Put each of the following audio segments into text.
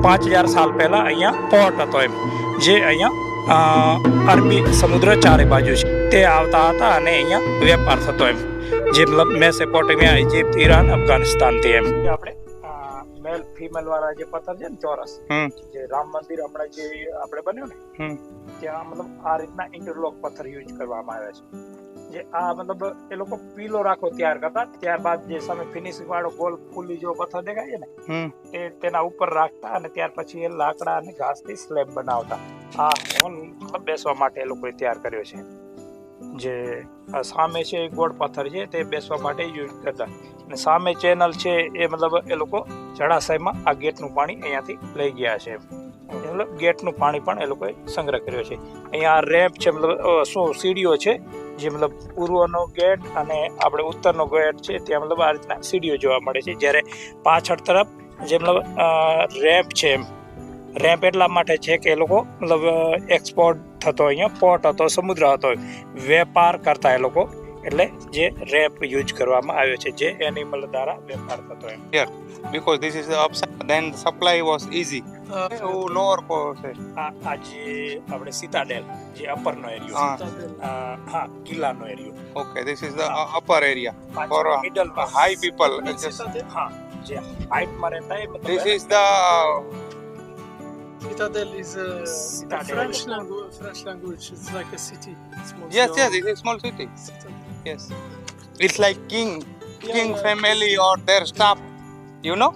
5000 સાલ પહેલા અહીંયા પોર્ટ હતો એમ, જે અહીંયા અરબી સમુદ્ર ચારે બાજુ છે તે આવતા હતા અને અહીંયા વેપાર થતો એમ, જે મતલબ મેસોપોટેમિયા, ઇજિપ્ત, ઈરાન, અફઘાનિસ્તાનથી એમ. આપણે મેલ ફિમેલ વાળા જે પથ્થર છે ને ચોરસ, જે રામ મંદિર હમણાં જે આપણે બન્યું ને ત્યાં મતલબ આ રીતના ઇન્ટરલોક પથ્થર યુઝ કરવામાં આવે છે. જે આ મતલબ એ લોકો પીલો રાખો તૈયાર કરતા, ત્યારબાદ જે સામે ફિનિશિંગ વાળો ગોલ ફૂલી જેવો પથ્થર દેખાય છે ને એ તેના ઉપર રાખતા અને ત્યાર પછી એ લાકડા અને ઘાસથી સ્લેબ બનાવતા. આ હોલ બેસવા માટે એ લોકોએ તૈયાર કર્યો છે. જે સામે છે એ ગોળ પથ્થર છે તે બેસવા માટે યુઝ કરતા, અને સામે ચેનલ છે એ મતલબ એ લોકો જળાશયમાં આ ગેટનું પાણી અહીંયાથી લઈ ગયા છે. મતલબ ગેટનું પાણી પણ એ લોકોએ સંગ્રહ કર્યો છે. અહીંયા રેમ્પ છે, મતલબ સીડીઓ છે, જે મતલબ પૂર્વનો ગેટ અને આપણે ઉત્તરનો ગેટ છે ત્યાં મતલબ આ રીતના સીડીઓ જોવા મળે છે. જ્યારે પાછળ તરફ જે મતલબ રેમ્પ છે, એમ રેમ્પ એટલા માટે છે કે એ લોકો મતલબ એક્સપોર્ટ થતો, અહીંયા પોર્ટ હતો, સમુદ્ર હતો, વેપાર કરતા એ લોકો, એટલે જે રેમ્પ યુઝ કરવામાં આવ્યો છે, જે એનિમલ દ્વારા વેપાર થતો એમ. Because this is the upside, then the supply was easy. Lower cost. આ જે આપણે સિતાડેલ જે અપરનો એરિયો, હા કિલ્લાનો એરિયો. Okay, this is the upper area for middle high people. હા, જે હાઈટમાં રહેતા એ મતલબ This is the Citadel is Citadel. French language. It's like a city. Small yes, town. yes, it is small city. Citadel. Yes, it's like king family or their staff. You know?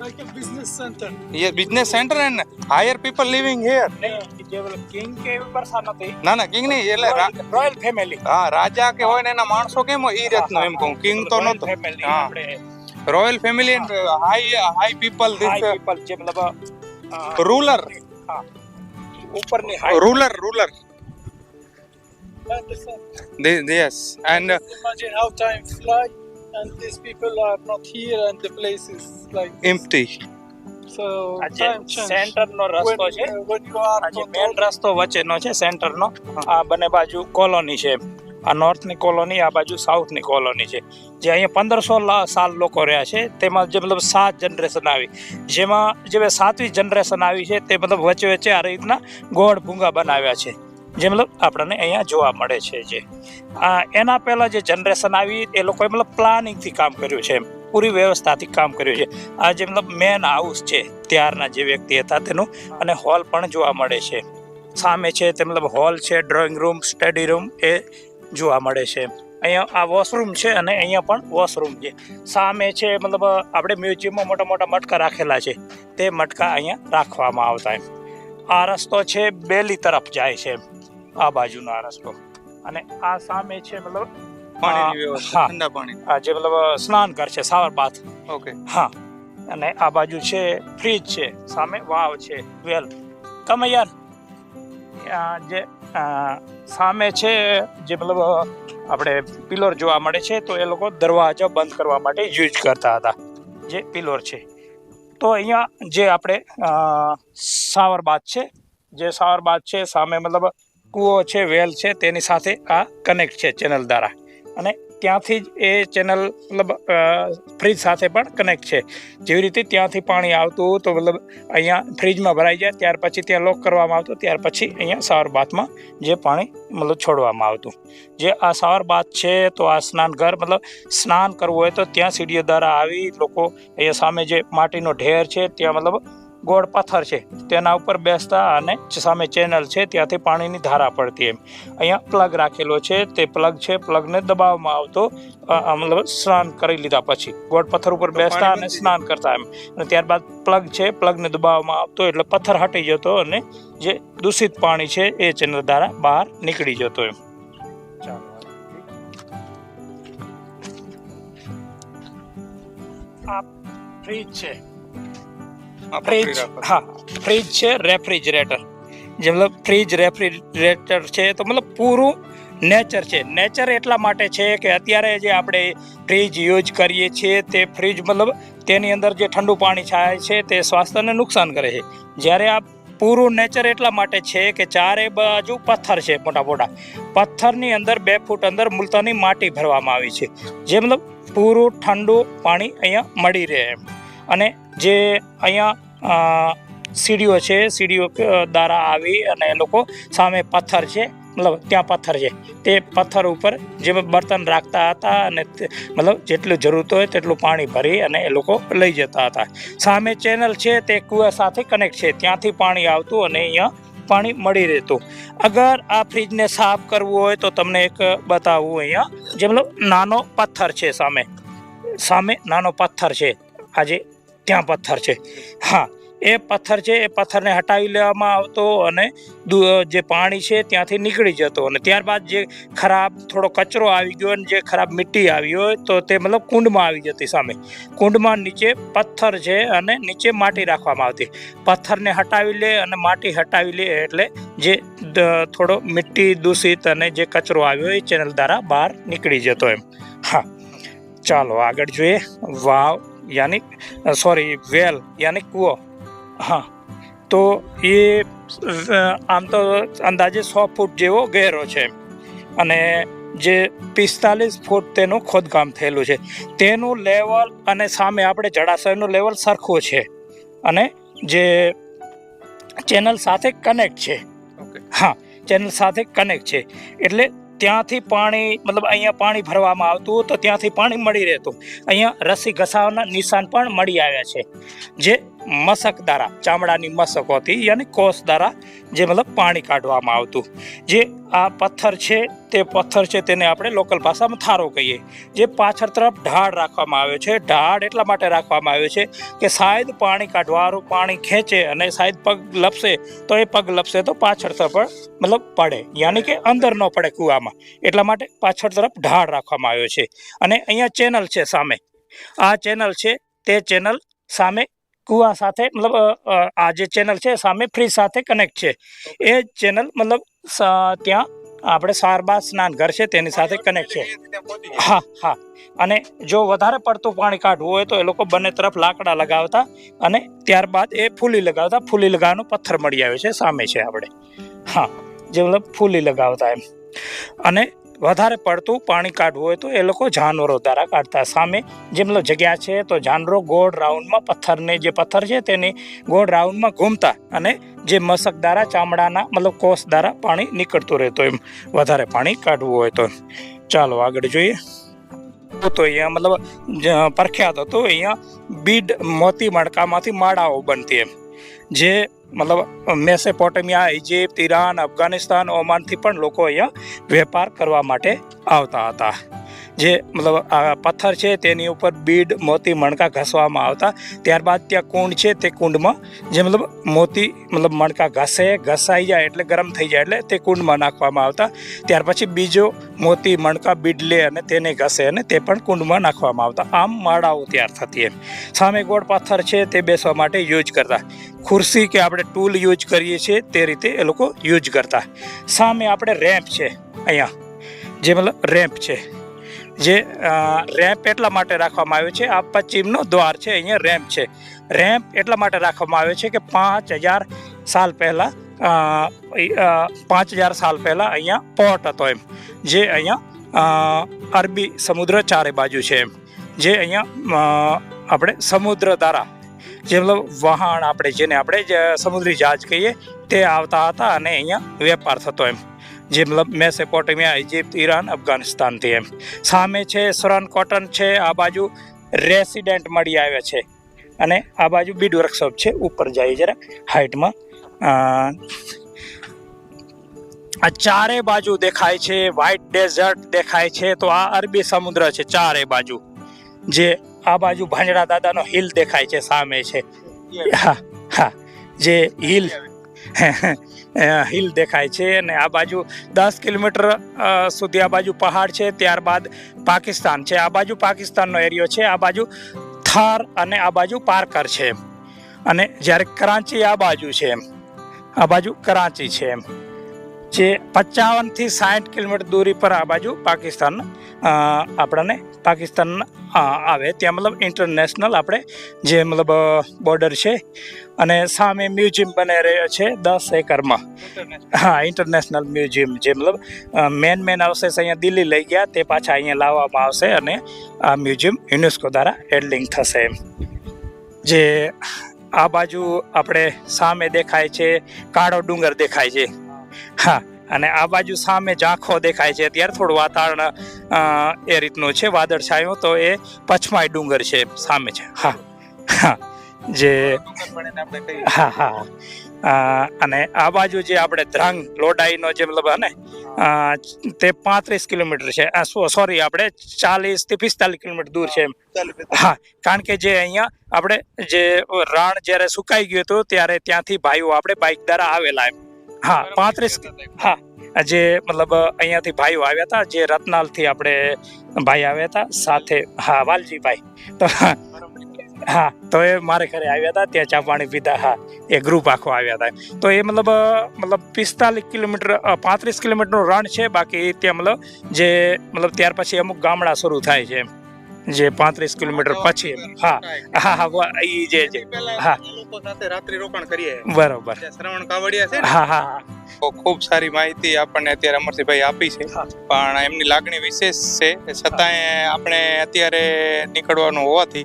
Like a business center. Yeah, business center and higher people living here. જે king કે એવી પરસા નથી, ના king નહીં, એટલે royal family. હા, રાજા કે હોય ને એના માણસો કેમ હોય એ રીતનું એમ કહું. કિંગ તો નતો. હા, royal family and high people, high this people જે મતલબ રૂલર, હા ઉપરની high ruler. Understand? Yes, and Imagine how time fly, and these people are not here, and the place is like this. empty. So આ જે time change. સેન્ટરનો રસ્તો છે, When you are આ જે not મેન રસ્તો વચ્ચેનો છે સેન્ટરનો, આ બંને બાજુ કોલોની છે. આ નોર્થની કોલોની, આ બાજુ સાઉથની કોલોની છે. જે અહીંયા 1500 સાલ લોકો રહ્યા છે, તેમાં જે મતલબ 7 જનરેશન આવી, જેમાં જે 7મી જનરેશન આવી છે તે મતલબ વચ્ચે વચ્ચે આ રીતના ગોળ ભૂંગા બનાવ્યા છે, જે મતલબ આપણને અહીંયા જોવા મળે છે. જે એના પહેલાં જે જનરેશન આવી એ લોકોએ મતલબ પ્લાનિંગથી કામ કર્યું છે, પૂરી વ્યવસ્થાથી કામ કર્યું છે. આ જે મતલબ મેન હાઉસ છે ત્યારના જે વ્યક્તિ હતા તેનું, અને હોલ પણ જોવા મળે છે. સામે છે તે મતલબ હોલ છે, ડ્રોઈંગ રૂમ, સ્ટડી રૂમ એ જોવા મળે છે. અહીંયા આ વોશરૂમ છે અને અહીંયા પણ વોશરૂમ છે. સામે છે મતલબ આપણે મ્યુઝિયમમાં મોટા મોટા મટકા રાખેલા છે, તે મટકા અહીંયા રાખવામાં આવતા એમ. આ રસ્તો છે બેલી તરફ જાય છે, આ બાજુનો આ રસ્તો. અને આ સામે છે મતલબ પાણીની વ્યવસ્થા, હા. ઠંડા પાણી. આ જે મતલબ સ્નાન ઘર છે, શાવર બાથ. Okay. હા, અને આ બાજુ છે ફ્રીજ છે, સામે વાવ છે, વેલ તમે યાર. જે સામે છે જે મતલબ આપણે પિલોર જોવા મળે છે, તો એ લોકો દરવાજા બંધ કરવા માટે યુઝ કરતા હતા, જે પિલોર છે. તો અહીંયા જે આપણે શાવર બાથ છે, જે શાવર બાથ છે સામે મતલબ કૂવો છે, વેલ છે, તેની સાથે આ કનેક્ટ છે ચેનલ દ્વારા, અને ત્યાંથી જ એ ચેનલ મતલબ ફ્રીજ સાથે પણ કનેક્ટ છે. જેવી રીતે ત્યાંથી પાણી આવતું તો મતલબ અહીંયા ફ્રીજમાં ભરાઈ જાય, ત્યાર પછી ત્યાં લોક કરવામાં આવતું, ત્યાર પછી અહીંયા શાવર બાથમાં જે પાણી મતલબ છોડવામાં આવતું. જે આ શાવર બાથ છે તો આ સ્નાન ઘર, મતલબ સ્નાન કરવું હોય તો ત્યાં સીડીઓ દ્વારા આવી લોકો અહીંયા સામે જે માટીનો ઢેર છે ત્યાં મતલબ ગોળ પથ્થર છે તેના ઉપર બેસતા, અને સામે ચેનલ છે ત્યાંથી પાણીની ધારા પડતી એમ. અહીંયા પ્લગ રાખેલો છે, તે પ્લગ છે, પ્લગને દબાવવામાં આવતો, મતલબ સ્નાન કરી લીધા પછી ગોળ પથ્થર ઉપર બેસતા અને સ્નાન કરતા એમ. અને ત્યારબાદ પ્લગ છે, પ્લગને દબાવવામાં આવતો એટલે પથ્થર હટી જતો અને જે દૂષિત પાણી છે એ ચેનલ દ્વારા બહાર નીકળી જતો એમ. આ ફ્રીજ છે, ફ્રીજ, હા ફ્રીજ છે, રેફ્રિજરેટર. જે મતલબ ફ્રીજ રેફ્રિજરેટર છે તો મતલબ પૂરું નેચર છે. નેચર એટલા માટે છે કે અત્યારે જે આપણે ફ્રીજ યુઝ કરીએ છીએ તે ફ્રીજ મતલબ તેની અંદર જે ઠંડુ પાણી થાય છે તે સ્વાસ્થ્યને નુકસાન કરે છે. જ્યારે આ પૂરું નેચર એટલા માટે છે કે ચારે બાજુ પથ્થર છે, મોટા મોટા પથ્થરની અંદર 2 ફૂટ અંદર મુલતાની માટી ભરવામાં આવી છે, જે મતલબ પૂરું ઠંડુ પાણી અહીંયા મળી રહે એમ. અને જે અહીંયા સીડીઓ છે, સીડીઓ દ્વારા આવી અને એ લોકો સામે પથ્થર છે, મતલબ ત્યાં પથ્થર છે, તે પથ્થર ઉપર જે બર્તન રાખતા હતા અને મતલબ જેટલું જરૂરત હોય તેટલું પાણી ભરી અને એ લોકો લઈ જતા હતા. સામે ચેનલ છે તે કૂવા સાથે કનેક્ટ છે, ત્યાંથી પાણી આવતું અને અહીંયા પાણી મળી રહેતું. અગર આ ફ્રીજને સાફ કરવું હોય તો તમને એક બતાવું અહીંયા, જે મતલબ નાનો પથ્થર છે, સામે નાનો પથ્થર છે, આજે ત્યાં પથ્થર છે, હા એ પથ્થર છે, એ પથ્થરને હટાવી લેવામાં આવતો અને જે પાણી છે ત્યાંથી નીકળી જતો અને ત્યારબાદ જે ખરાબ થોડો કચરો આવી ગયો અને જે ખરાબ મિટ્ટી આવી હોય તો તે મતલબ કુંડમાં આવી જતી. સામે કુંડમાં નીચે પથ્થર છે અને નીચે માટી રાખવામાં આવતી. પથ્થરને હટાવી લે અને માટી હટાવી લે એટલે જે થોડો મિટ્ટી દૂષિત અને જે કચરો આવ્યો એ ચેનલ દ્વારા બહાર નીકળી જતો એમ. હા, ચાલો આગળ જોઈએ. વાવ યાની વેલ યાની કૂવો. હા, તો એ આમ તો અંદાજે 100 ફૂટ જેવો ગહેરો છે અને જે 45 ફૂટ તેનું ખોદકામ થયેલું છે. તેનું લેવલ અને સામે આપણે જળાશયનું લેવલ સરખું છે અને જે ચેનલ સાથે કનેક્ટ છે. હા, ચેનલ સાથે કનેક્ટ છે એટલે ત્યાંથી પાણી મતલબ અહીંયા પાણી ભરવામાં આવતું તો ત્યાંથી પાણી મળી રહેતું. અહીંયા રસી ઘસાવાના નિશાન પણ મળી આવ્યા છે, જે મશક દ્વારા, ચામડાની મશક હતી યાની કોષ દ્વારા જે મતલબ પાણી કાઢવામાં આવતું. જે આ પથ્થર છે તે પથ્થર છે તેને આપણે લોકલ ભાષામાં થારો કહીએ. જે પાછળ તરફ ઢાળ રાખવામાં આવ્યો છે. ઢાળ એટલા માટે રાખવામાં આવ્યો છે કે શાયદ પાણી કાઢવાનું પાણી ખેંચે અને શાયદ પગ લપસે તો એ પગ લપસે તો પાછળ તરફ મતલબ પડે, યાની કે અંદર ન પડે કૂવામાં, એટલા માટે પાછળ તરફ ઢાળ રાખવામાં આવ્યો છે. અને અહીંયા ચેનલ છે સામે, આ ચેનલ છે તે ચેનલ સામે કૂવા સાથે મતલબ આ જે ચેનલ છે સામે ફ્રીજ સાથે કનેક્ટ છે. એ ચેનલ મતલબ ત્યાં આપણે સારબા સ્નાન ઘર છે તેની સાથે કનેક્ટ છે. હા હા, અને જો વધારે પડતું પાણી કાઢવું હોય તો એ લોકો બંને તરફ લાકડા લગાવતા અને ત્યારબાદ એ ફૂલી લગાવતા. ફૂલી લગાવવાનો પથ્થર મળી આવે છે, સામે છે આપણે. હા, જે મતલબ ફૂલી લગાવતા એમ. અને વધારે પડતું પાણી કાઢવું હોય તો એ લોકો જાનવરો દ્વારા કાઢતા. સામે જે મતલબ જગ્યા છે તો જાનવરો ગોળ રાઉન્ડમાં પથ્થરને જે પથ્થર છે તેની ગોળ રાઉન્ડમાં ઘૂમતા અને જે મશક દ્વારા ચામડાના મતલબ કોષ દ્વારા પાણી નીકળતું રહેતું એમ, વધારે પાણી કાઢવું હોય તો. ચાલો આગળ જોઈએ. તો અહીંયા મતલબ પ્રખ્યાત હતો, અહીંયા બીડ મોતી મણકામાંથી માળાઓ બનતી એમ. જે મતલબ મેસોપોટેમિયા, ઇજિપ્ત, ઈરાન, અફઘાનિસ્તાન, ઓમાનથી પણ લોકો અહીંયા વેપાર કરવા માટે આવતા હતા. જે મતલબ આ પથ્થર છે તેની ઉપર બીડ મોતી મણકા ઘસવામાં આવતા. ત્યારબાદ ત્યાં કુંડ છે, તે કુંડમાં જે મતલબ મોતી મતલબ મણકા ઘસાઈ જાય એટલે ગરમ થઈ જાય એટલે તે કુંડમાં નાખવામાં આવતા. ત્યાર પછી બીજો મોતી મણકા બીડ લે અને તેને ઘસે અને તે પણ કુંડમાં નાખવામાં આવતા. આમ માળાઓ તૈયાર થતી એમ. સામે ગોળ પથ્થર છે તે બેસવા માટે યુઝ કરતા. ખુરશી કે આપણે ટૂલ યુઝ કરીએ છીએ તે રીતે એ લોકો યુઝ કરતા. સામે આપણે રેમ્પ છે અહીંયા, જે મતલબ રેમ્પ છે. જે રેમ્પ એટલા માટે રાખવામાં આવ્યો છે, આ પશ્ચિમનો દ્વાર છે, અહીંયા રેમ્પ છે. રેમ્પ એટલા માટે રાખવામાં આવ્યો છે કે 5000 સાલ પહેલાં 5000 સાલ પહેલાં અહીંયા પોર્ટ હતો એમ. જે અહીંયા અરબી સમુદ્ર ચારે બાજુ છે એમ. જે અહીંયા આપણે સમુદ્ર દ્વારા જે મતલબ વહાણ આપણે જેને આપણે સમુદ્રી જહાજ કહીએ તે આવતા હતા અને અહીંયા વેપાર થતો એમ. જે મતલબ મેસોપોટેમિયા, ઇજિપ્ત, ઈરાન, અફઘાનિસ્તાનથી એમ. સામે છે સરણ કોટન છે, આ બાજુ રેસિડેન્ટ મળી આવ્યા છે અને આ બાજુ બીડ વર્કશોપ છે. ઉપર જાય જરા હાઇટમાં. આ ચારે બાજુ દેખાય છે, વ્હાઇટ ડેઝર્ટ દેખાય છે, તો આ અરબી સમુદ્ર છે ચારે બાજુ. જે આ બાજુ ભાંજડા દાદાનો હિલ દેખાય છે, સામે છે. હા હા, જે હિલ દેખાય છે અને આ બાજુ 10 કિલોમીટર સુધી આ બાજુ પહાડ છે. ત્યારબાદ પાકિસ્તાન છે, આ બાજુ પાકિસ્તાનનો એરિયો છે, આ બાજુ થાર અને આ બાજુ પારકર છે એમ. અને જ્યારે કરાંચી આ બાજુ છે એમ, આ બાજુ કરાંચી છે એમ. જે 55 થી 60 કિલોમીટર દૂરી પર આ બાજુ પાકિસ્તાન આપણને પાકિસ્તાન આવે, ત્યાં મતલબ ઇન્ટરનેશનલ આપણે જે મતલબ બોર્ડર છે. અને સામે મ્યુઝિયમ બની રહ્યો છે 10 એકરમાં. હા, ઇન્ટરનેશનલ મ્યુઝિયમ, જે મતલબ મેન અવશેષ અહીંયા દિલ્હી લઈ ગયા તે પાછા અહીંયા લાવવામાં આવશે અને આ મ્યુઝિયમ યુનેસ્કો દ્વારા એડલિંગ થશે એમ. જે આ બાજુ આપણે સામે દેખાય છે કાળો ડુંગર દેખાય છે. હા, અને આ બાજુ સામે ઝાંખો દેખાય છે. અત્યારે થોડું વાતાવરણ એ રીતનું છે, વાદળછાયું. તો એ પછમાય ડુંગર છે સામે છે. હા હા, જે હા હા. અને આ બાજુ જે આપણે ધ્રાંગ લોડાઈનો જે મતલબ ને તે 35 કિલોમીટર છે. સોરી, આપણે 40 થી 45 કિલોમીટર દૂર છે. હા, કારણ કે જે અહીંયા આપણે જે રણ જ્યારે સુકાઈ ગયું હતું ત્યારે ત્યાંથી ભાઈઓ આપણે બાઇક દ્વારા આવેલા એમ. હા, 35. હા, જે મતલબ અહીંયાથી ભાઈઓ આવ્યા હતા, જે રતનાલથી આપણે ભાઈ આવ્યા હતા સાથે. હા, વાલજીભાઈ. તો હા, તો એ મારે ઘરે આવ્યા હતા, ત્યાં ચા પાણી પીધા. હા, એ ગ્રુપ આખો આવ્યા હતા. તો એ મતલબ 45 કિલોમીટર 35 કિલોમીટરનું રણ છે. બાકી ત્યાં મતલબ જે મતલબ ત્યાર પછી અમુક ગામડા શરૂ થાય છે એમ, જે 35 કિલોમીટર પછી. હા હા હા, ઈ જે હા, લોકો સાથે રાત્રિ રોકાણ કરીએ. બરોબર. શ્રવણ કાવડિયા છે. હા હા. ખૂબ સારી માહિતી આપણને અત્યારે અમરસિંહભાઈ આપી છે, પણ એમની લાગણી વિશેષ છે. છતાંય આપણે અત્યારે નીકળવાનું હોવાથી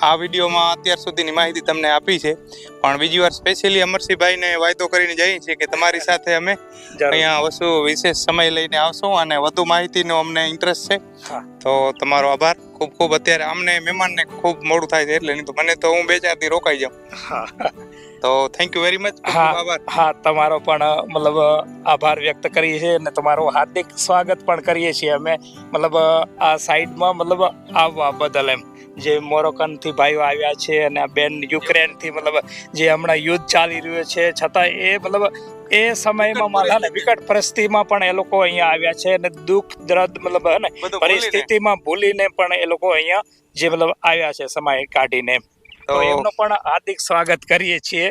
આ વિડીયોમાં અત્યાર સુધીની માહિતી તમને આપી છે. પણ બીજી વાર સ્પેશિયલી અમરસિંહભાઈને વાયદો કરીને જઈએ છીએ કે તમારી સાથે અમે અહીંયા વસ્તુ વિશેષ સમય લઈને આવશું અને વધુ માહિતીનો અમને ઇન્ટરેસ્ટ છે. તો તમારો આભાર ખૂબ ખૂબ. અત્યારે અમને મહેમાનને ખૂબ મોડું થાય છે એટલે, નહીં તો મને તો હું 2-4 દી રોકાઈ જાઉં. તો થેન્ક યુ વેરી મચ. આભાર. હા, તમારો પણ મતલબ આભાર વ્યક્ત કરીએ છીએ અને તમારું હાર્દિક સ્વાગત પણ કરીએ છીએ અમે મતલબ આ સાઈડમાં મતલબ આવવા બદલ એમ. જે મોરોકન થી ભાઈઓ આવ્યા છે અને આ બેન યુક્રેન થી મતલબ જે હમણાં યુદ્ધ ચાલી રહ્યું છે, છતાં એ મતલબ એ સમયમાં મારા ને વિકટ પરિસ્થિતિમાં પણ એ લોકો અહીંયા આવ્યા છે અને દુઃખ દર્દ મતલબ ને પરિસ્થિતિમાં ભૂલીને પણ એ લોકો અહીંયા જે મતલબ આવ્યા છે સમય કાઢીને. તો એમનો પણ હાર્દિક સ્વાગત કરીએ છીએ.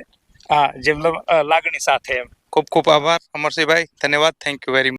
હા, જે મતલબ લાગણી સાથે એમ. ખૂબ ખૂબ આભાર અમરસિંહભાઈ, ધન્યવાદ. Thank you very much.